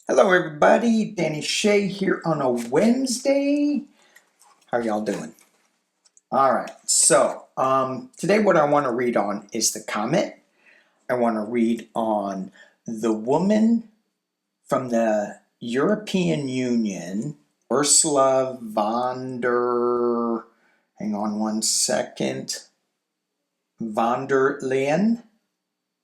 Hello everybody, Danny Shea here on a Wednesday. How y'all doing? All right, so today what I want to read on is the comet. I want to read on the woman from the European Union, Ursula von der, hang on one second, von der Leyen,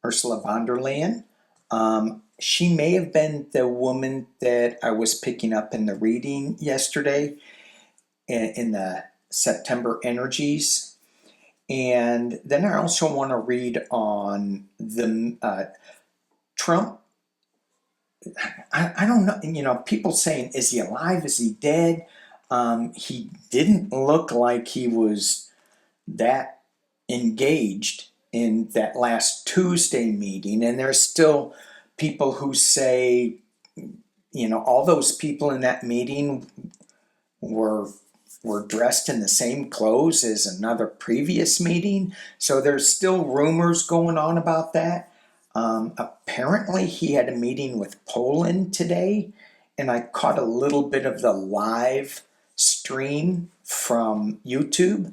Ursula von der Leyen. She may have been the woman that I was picking up in the reading yesterday in the September energies. And then I also want to read on the Trump. I don't know, people saying, is he alive? Is he dead? He didn't look like he was that engaged in that last Tuesday meeting. And there's still people who say, all those people in that meeting were dressed in the same clothes as another previous meeting. So there's still rumors going on about that. Apparently he had a meeting with Poland today, and I caught a little bit of the live stream from YouTube.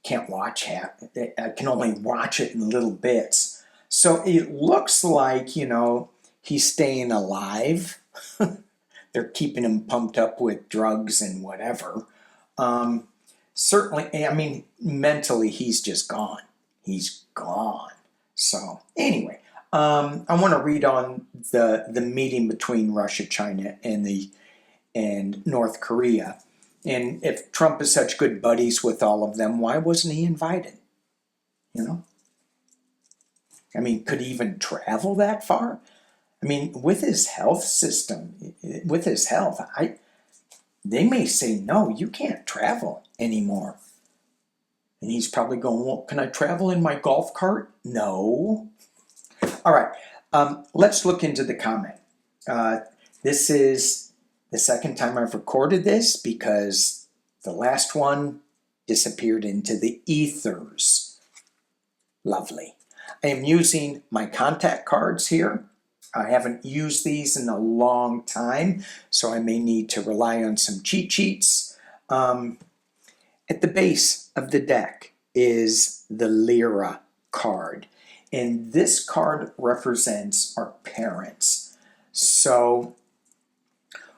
Can't watch half. I can only watch it in little bits. So it looks like, he's staying alive. They're keeping him pumped up with drugs and whatever. Certainly, mentally, he's just gone. He's gone. So anyway, I want to read on the meeting between Russia, China, and North Korea. And if Trump is such good buddies with all of them, why wasn't he invited? Could he even travel that far? With his health system, they may say, no, you can't travel anymore. And he's probably going, well, can I travel in my golf cart? No. All right, let's look into the comment. This is the second time I've recorded this because the last one disappeared into the ethers. Lovely. I am using my contact cards here. I haven't used these in a long time, so I may need to rely on some cheat sheets. At the base of the deck is the Lyra card, and this card represents our parents. So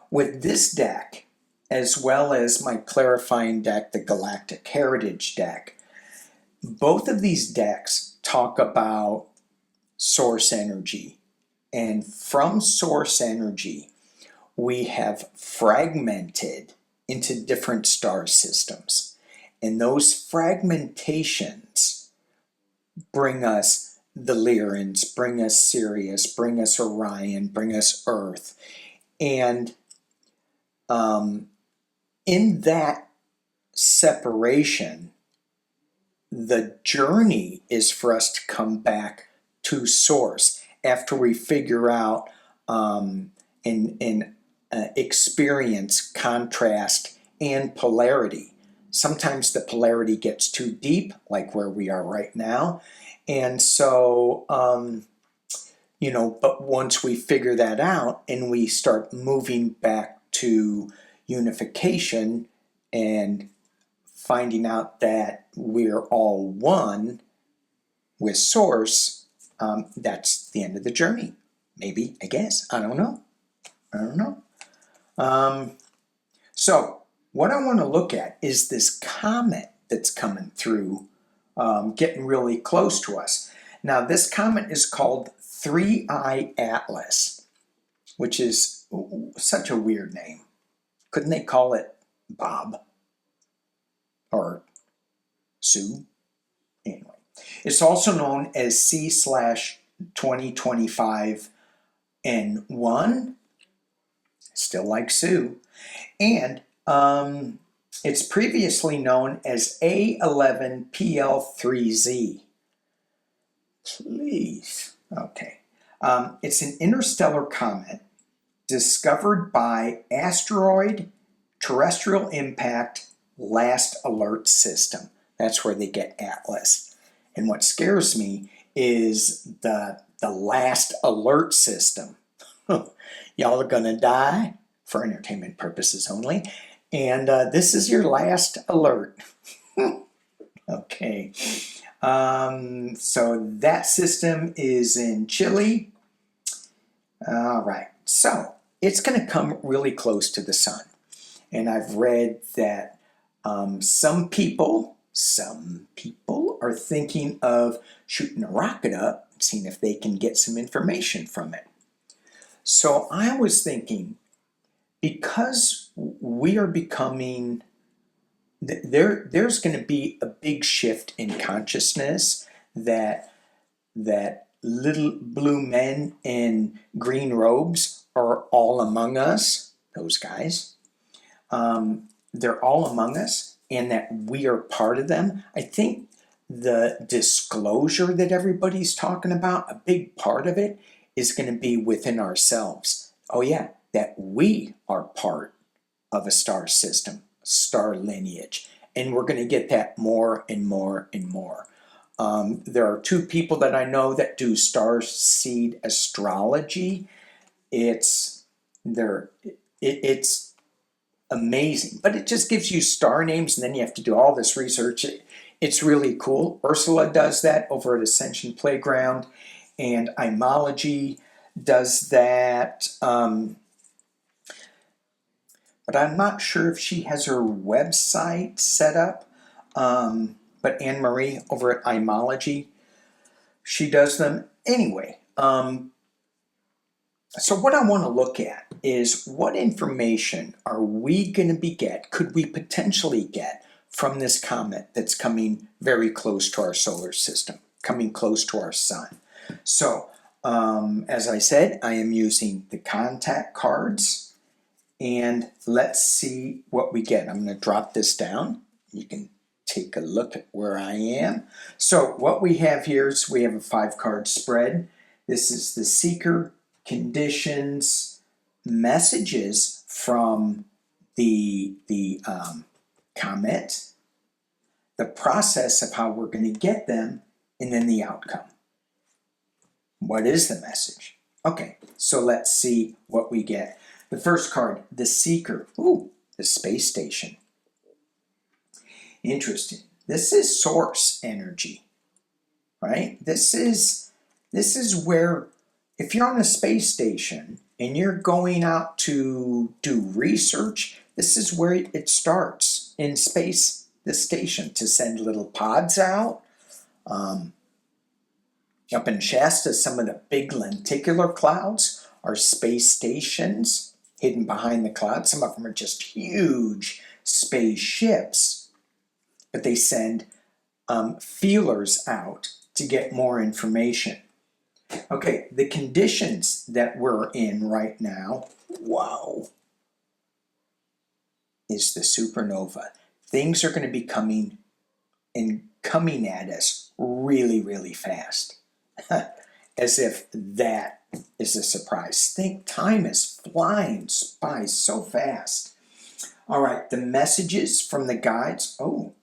with this deck, as well as my clarifying deck, the Galactic Heritage deck, both of these decks talk about source energy. And from source energy, we have fragmented into different star systems. And those fragmentations bring us the Lyrans, bring us Sirius, bring us Orion, bring us Earth. And in that separation, the journey is for us to come back to source after we figure out and experience contrast and polarity. Sometimes the polarity gets too deep, like where we are right now. And so, but once we figure that out and we start moving back to unification and finding out that we're all one with source, that's the end of the journey. Maybe, I guess. I don't know. So what I want to look at is this comet that's coming through, getting really close to us. Now, this comet is called 3I Atlas, which is such a weird name. Couldn't they call it Bob? Or Sue? Anyway. It's also known as C/2025 N1. Still like Sue. And it's previously known as A11PL3Z. Please. Okay. It's an interstellar comet discovered by Asteroid, Terrestrial-impact, Last Alert System. That's where they get Atlas. And what scares me is the last alert system. Y'all are gonna die for entertainment purposes only. And this is your last alert. Okay. So that system is in Chile. All right. So it's going to come really close to the sun. And I've read that some people are thinking of shooting a rocket up and seeing if they can get some information from it. So I was thinking, because we are becoming, there's going to be a big shift in consciousness that little blue men in green robes are all among us, those guys. They're all among us, and that we are part of them. I think the disclosure that everybody's talking about, a big part of it is going to be within ourselves. Oh yeah, that we are part of a star system, star lineage, and we're going to get that more and more and more. There are two people that I know that do star seed astrology. It's amazing, but it just gives you star names, and then you have to do all this research. It's really cool. Ursula does that over at Ascension Playground, and Imology does that. But I'm not sure if she has her website set up. But Anne-Marie over at Imology, she does them. Anyway, so what I want to look at is what information are we going to could we potentially get from this comet that's coming very close to our solar system, coming close to our sun. So, as I said, I am using the contact cards, and let's see what we get. I'm going to drop this down. You can take a look at where I am. So what we have here is we have a 5-card spread. This is the seeker, conditions, messages from the comet, the process of how we're going to get them, and then the outcome. What is the message? Okay, so let's see what we get. The first card, the seeker. Ooh, the space station. Interesting. This is source energy, right? This is where, if you're on a space station and you're going out to do research, this is where it starts in space, the station, to send little pods out. Up in Shasta, some of the big lenticular clouds are space stations hidden behind the clouds. Some of them are just huge spaceships. But they send feelers out to get more information. Okay, the conditions that we're in right now, wow, is the supernova. Things are going to be coming at us really, really fast. As if that is a surprise. Think time is flying by so fast. All right, the messages from the guides. Oh,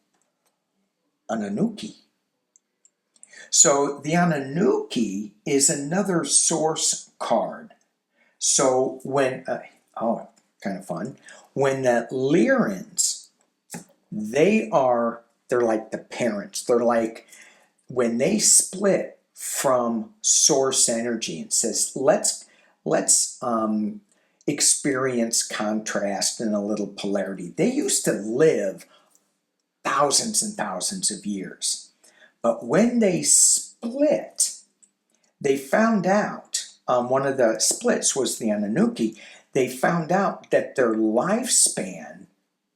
Anunnaki. So the Anunnaki is another source card. So when, kind of fun, when the Lyrans, they're like the parents. They're like, when they split from source energy and says, let's experience contrast and a little polarity. They used to live thousands and thousands of years. But when they split, they found out, one of the splits was the Anunnaki, they found out that their lifespan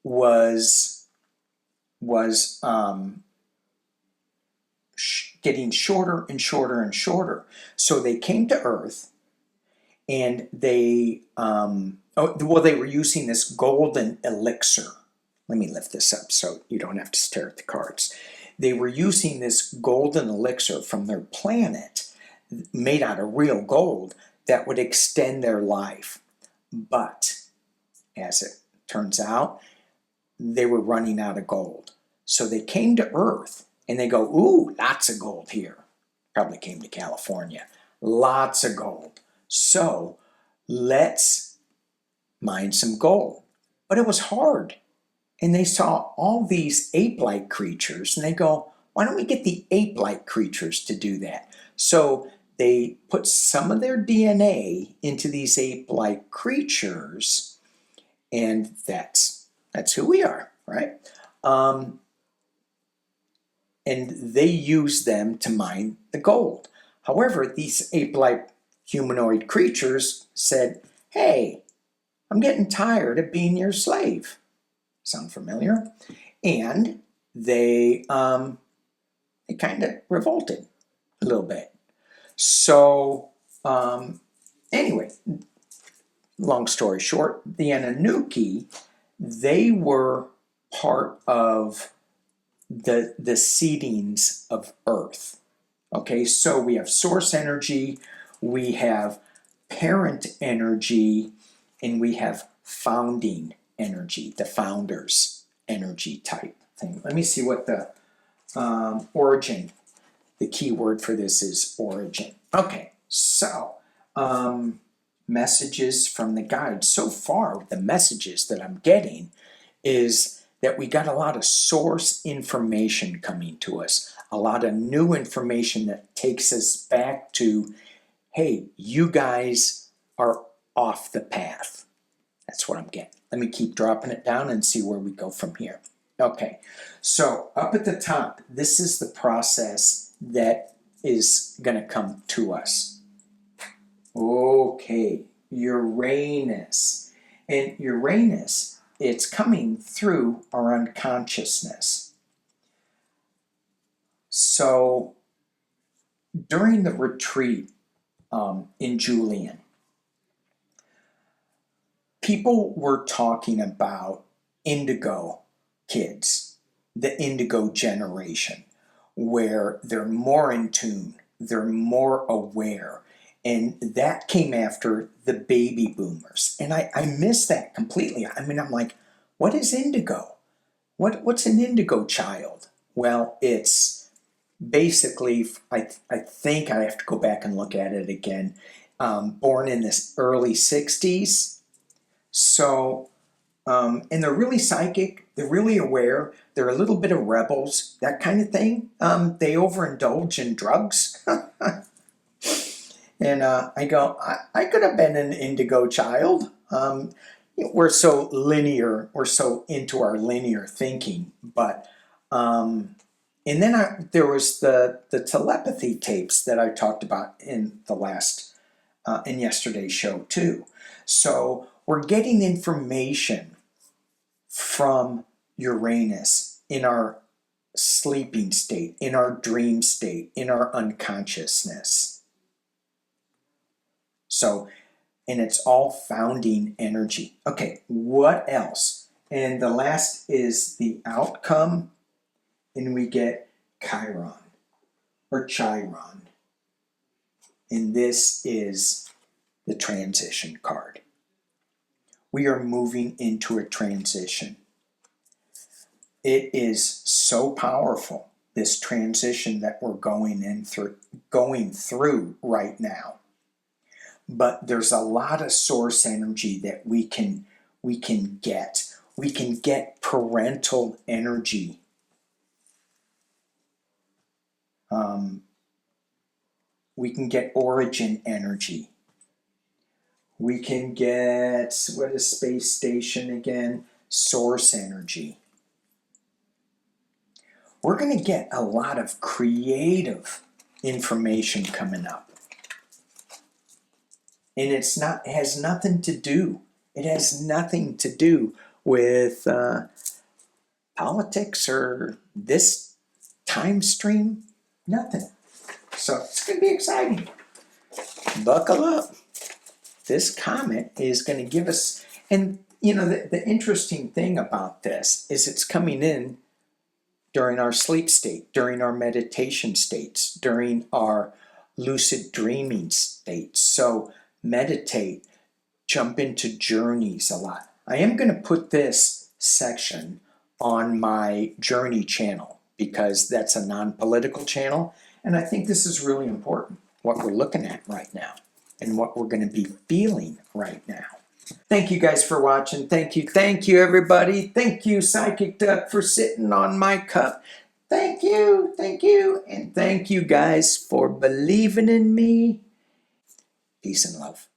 was getting shorter and shorter and shorter. So they came to Earth, and they were using this golden elixir. Let me lift this up so you don't have to stare at the cards. They were using this golden elixir from their planet, made out of real gold, that would extend their life. But, as it turns out, they were running out of gold. So they came to Earth, and they go, ooh, lots of gold here. Probably came to California. Lots of gold. So let's mine some gold. But it was hard. And they saw all these ape-like creatures, and they go, why don't we get the ape-like creatures to do that? So they put some of their DNA into these ape-like creatures, and that's who we are, right? And they use them to mine the gold. However, these ape-like humanoid creatures said, hey, I'm getting tired of being your slave. Sound familiar? And they kind of revolted a little bit. So anyway, long story short, the Anunnaki, they were part of the seedings of Earth. Okay, so we have source energy, we have parent energy, and we have founding energy, the founders energy type thing. Let me see what the origin, the key word for this is origin. Okay, so messages from the guide. So far, the messages that I'm getting is that we got a lot of source information coming to us, a lot of new information that takes us back to, hey, you guys are off the path. That's what I'm getting. Let me keep dropping it down and see where we go from here. Okay, so up at the top, this is the process that is going to come to us. Okay, Uranus. And Uranus, it's coming through our unconsciousness. So during the retreat in Julian, people were talking about indigo kids, the indigo generation, where they're more in tune, they're more aware. And that came after the baby boomers. And I miss that completely. I mean, I'm like, what is indigo? What's an indigo child? Well, it's basically, I think I have to go back and look at it again, born in the early 60s. So, and they're really psychic, they're really aware, they're a little bit of rebels, that kind of thing. They overindulge in drugs. And I go, I could have been an indigo child. We're so linear, we're so into our linear thinking. But, and then there was the telepathy tapes that I talked about in the last, in yesterday's show too. So we're getting information from Uranus in our sleeping state, in our dream state, in our unconsciousness. So, and it's all founding energy. Okay, what else? And the last is the outcome, and we get Chiron or Chiron. And this is the transition card. We are moving into a transition. It is so powerful, this transition that we're going through right now. But there's a lot of source energy that we can get. We can get parental energy. We can get origin energy. We can get, what is space station again? Source energy. We're going to get a lot of creative information coming up. And it has nothing to do with politics or this time stream. Nothing. So it's going to be exciting. Buckle up. This comet is going to give us, and you know, the interesting thing about this is it's coming in during our sleep state, during our meditation states, during our lucid dreaming states. So meditate, jump into journeys a lot. I am going to put this section on my journey channel because that's a non-political channel, and I think this is really important, what we're looking at right now. and what we're going to be feeling right now. Thank you guys for watching. Thank you everybody. Thank you Psychic Duck for sitting on my cup. Thank you, and thank you guys for believing in me. Peace and love.